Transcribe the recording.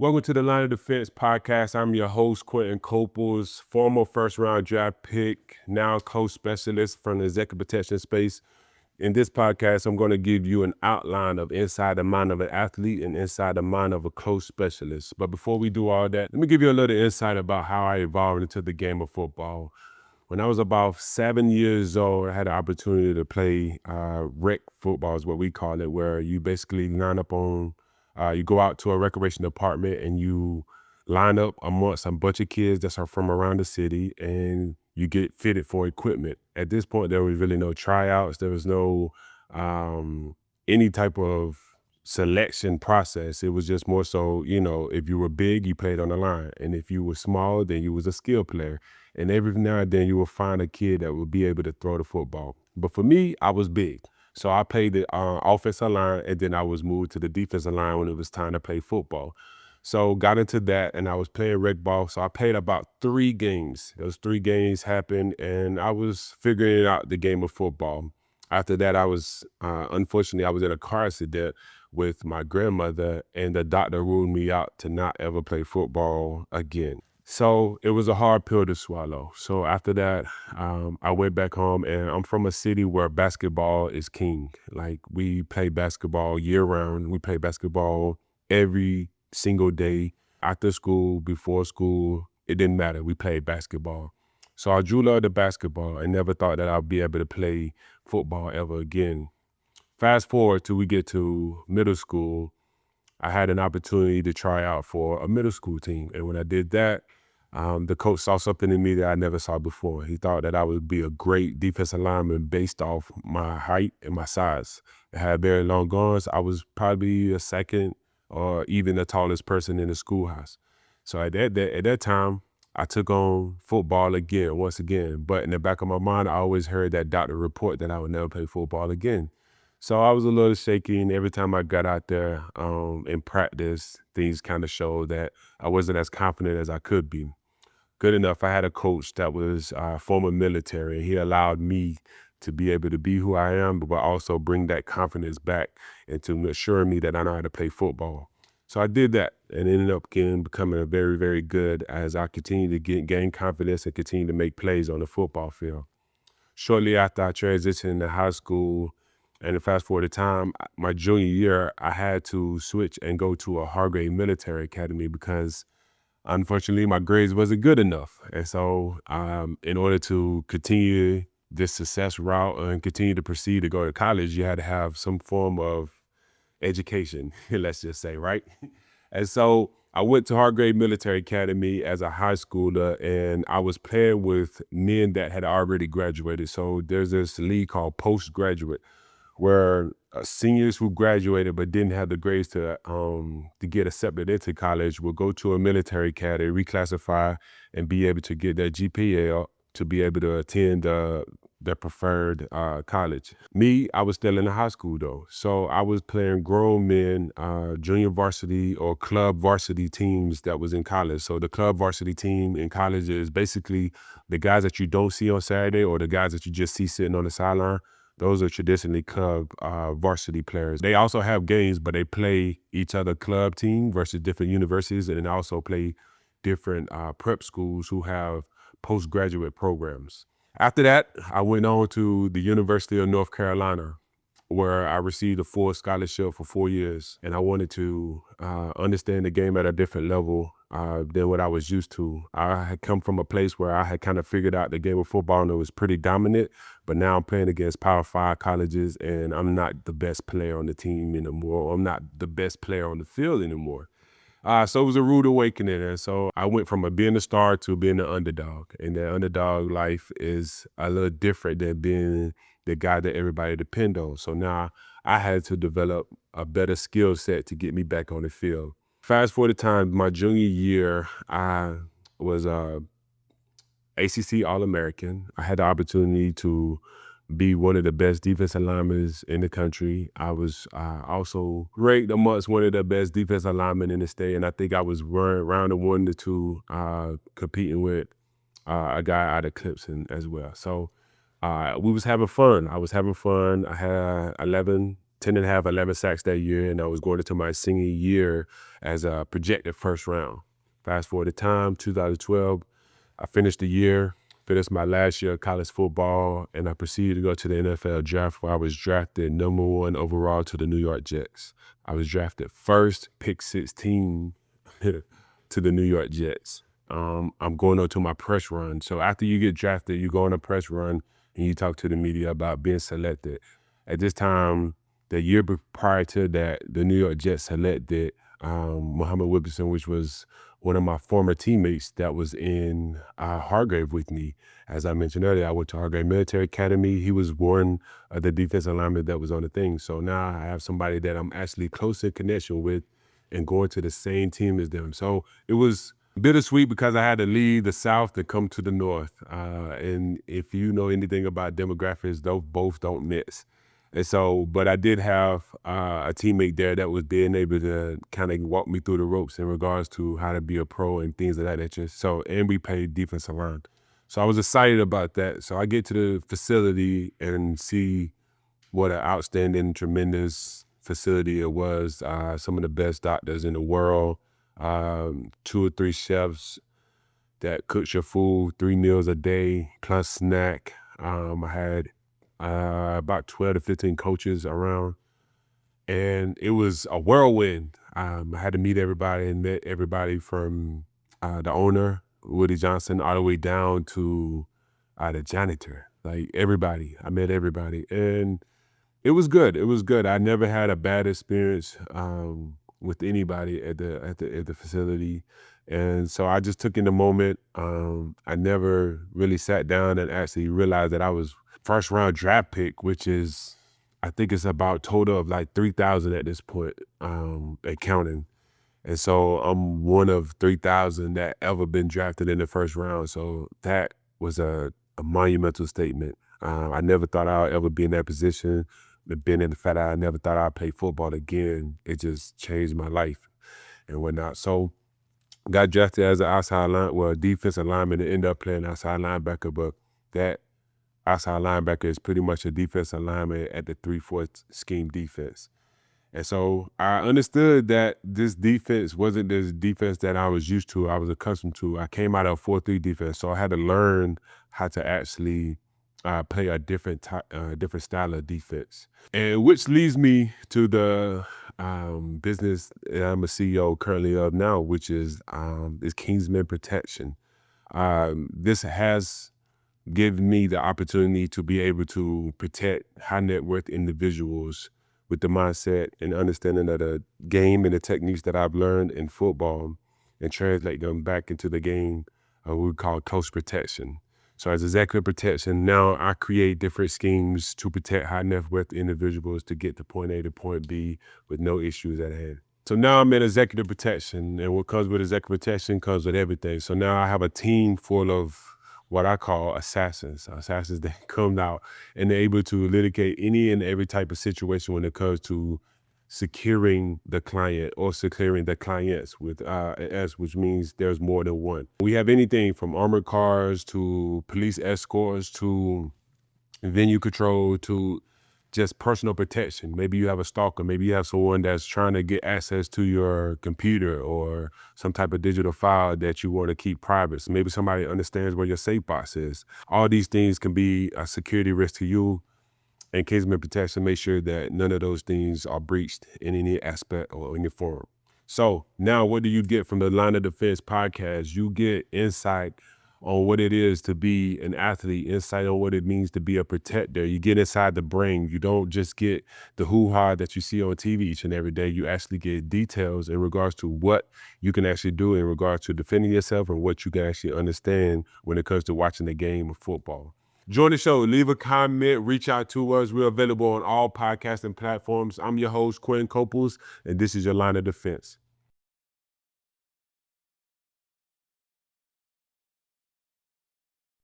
Welcome to the Line of Defense podcast. I'm your host, Quinton Coples, former first-round draft pick, now coach specialist from the executive protection space. In this podcast, I'm going to give you an outline of inside the mind of an athlete and inside the mind of a coach specialist. But before we do all that, let me give you a little insight about how I evolved into the game of football. When I was about 7 years old, I had the opportunity to play rec football is what we call it, where you basically line up on, you go out to a recreation department and you line up amongst a bunch of kids that are from around the city and you get fitted for equipment. At this point, there was really no tryouts. There was no any type of selection process. It was just more so, if you were big, you played on the line. And if you were small, then you was a skill player. And every now and then you will find a kid that would be able to throw the football. But for me, I was big. So I played the offensive line, and then I was moved to the defensive line when it was time to play football. So got into that, and I was playing rec ball. So I played about 3 games. Those 3 games happened, and I was figuring out the game of football. After that, I was, unfortunately, I was in a car accident with my grandmother, and the doctor ruled me out to not ever play football again. So it was a hard pill to swallow. So after that, I went back home, and I'm from a city where basketball is king. Like, we play basketball year round. We play basketball every single day, after school, before school. It didn't matter. We played basketball. So I drew love to basketball. I never thought that I'd be able to play football ever again. Fast forward till we get to middle school, I had an opportunity to try out for a middle school team. And when I did that, the coach saw something in me that I never saw before. He thought that I would be a great defensive lineman based off my height and my size. I had very long arms. I was probably a second or even the tallest person in the schoolhouse. So at that time, I took on football again, once again. But in the back of my mind, I always heard that doctor report that I would never play football again. So I was a little shaky, and every time I got out there in practice, things kind of showed that I wasn't as confident as I could be. Good enough, I had a coach that was former military, and he allowed me to be able to be who I am, but also bring that confidence back and to assure me that I know how to play football. So I did that and ended up becoming a very, very good as I continued to gain confidence and continue to make plays on the football field. Shortly after I transitioned into high school, and fast forward to time, my junior year, I had to switch and go to a Hargrave Military Academy because unfortunately my grades wasn't good enough. And so in order to continue this success route and continue to proceed to go to college, you had to have some form of education, let's just say, right? And so I went to Hargrave Military Academy as a high schooler, and I was playing with men that had already graduated. So there's this league called postgraduate, where seniors who graduated but didn't have the grades to get accepted into college will go to a military academy, reclassify, and be able to get their GPA up to be able to attend their preferred college. Me, I was still in high school though. So I was playing grown men, junior varsity or club varsity teams that was in college. So the club varsity team in college is basically the guys that you don't see on Saturday or the guys that you just see sitting on the sideline. Those are traditionally club varsity players. They also have games, but they play each other club team versus different universities, and then also play different prep schools who have postgraduate programs. After that, I went on to the University of North Carolina, where I received a full scholarship for 4 years. And I wanted to understand the game at a different level than what I was used to. I had come from a place where I had kind of figured out the game of football and it was pretty dominant, but now I'm playing against Power 5 colleges and I'm not the best player on the team anymore. I'm not the best player on the field anymore. So it was a rude awakening. And so I went from being a star to being an underdog. And that underdog life is a little different than being the guy that everybody depend on. So now I had to develop a better skill set to get me back on the field. Fast forward to time, my junior year, I was ACC All-American. I had the opportunity to be one of the best defensive linemen in the country. I was also ranked amongst one of the best defensive linemen in the state, and I think I was round of 1 to 2 competing with a guy out of Clemson as well. So we was having fun. I was having fun. I had 11 10 and a half, 11 sacks that year, and I was going into my senior year as a projected first round. Fast forward to time, 2012, I finished the year, finished my last year of college football, and I proceeded to go to the NFL draft where I was drafted number 1 overall to the New York Jets. I was drafted first, pick 16 to the New York Jets. I'm going on to my press run. So after you get drafted, you go on a press run and you talk to the media about being selected. At this time, the year prior to that, the New York Jets selected Muhammad Wilkerson, which was one of my former teammates that was in Hargrave with me. As I mentioned earlier, I went to Hargrave Military Academy. He was one of the defensive linemen that was on the thing. So now I have somebody that I'm actually close in connection with and going to the same team as them. So it was bittersweet because I had to leave the South to come to the North. And if you know anything about demographics, those both don't mix. And so, but I did have a teammate there that was being able to kind of walk me through the ropes in regards to how to be a pro and things of that nature. So, and we played defensive line. So I was excited about that. So I get to the facility and see what an outstanding, tremendous facility it was. Some of the best doctors in the world, 2 or 3 chefs that cooked your food 3 meals a day plus snack. I had about 12 to 15 coaches around, and it was a whirlwind. I had to meet everybody and met everybody from the owner, Woody Johnson, all the way down to the janitor. Like everybody, I met everybody, and it was good. It was good. I never had a bad experience with anybody at the facility, and so I just took in the moment. I never really sat down and actually realized that I was first round draft pick, which is, I think it's about total of like 3,000 at this point, and counting. And so I'm one of 3,000 that ever been drafted in the first round. So that was a monumental statement. I never thought I'd ever be in that position. Being in the fact that I never thought I'd play football again, it just changed my life and whatnot. So got drafted as an outside line, well, defensive lineman, and ended up playing outside linebacker, but that outside linebacker is pretty much a defensive lineman at the 3-4 scheme defense. And so I understood that this defense wasn't the defense that I was used to, I was accustomed to. I came out of a 4-3 defense, so I had to learn how to actually play a different style of defense. And which leads me to the business that I'm a CEO currently of now, which is Kingsmen Protection. This has given me the opportunity to be able to protect high net worth individuals with the mindset and understanding of the game and the techniques that I've learned in football and translate them back into the game we call close protection. So as executive protection, now I create different schemes to protect high net worth individuals to get to point A to point B with no issues at hand. So now I'm in executive protection, and what comes with executive protection comes with everything. So now I have a team full of what I call assassins that come out and they're able to litigate any and every type of situation when it comes to securing the client or securing the clients with an S, which means there's more than one. We have anything from armored cars to police escorts to venue control to just personal protection. Maybe you have a stalker, maybe you have someone that's trying to get access to your computer or some type of digital file that you want to keep private. So maybe somebody understands where your safe box is. All these things can be a security risk to you. And Kingsmen Protection, make sure that none of those things are breached in any aspect or any form. So now what do you get from the Line of Defense podcast? You get insight on what it is to be an athlete, insight on what it means to be a protector. You get inside the brain. You don't just get the hoo-ha that you see on TV each and every day. You actually get details in regards to what you can actually do in regards to defending yourself and what you can actually understand when it comes to watching the game of football. Join the show, leave a comment, reach out to us. We're available on all podcasting platforms. I'm your host, Quinton Coples, and this is your Line of Defense.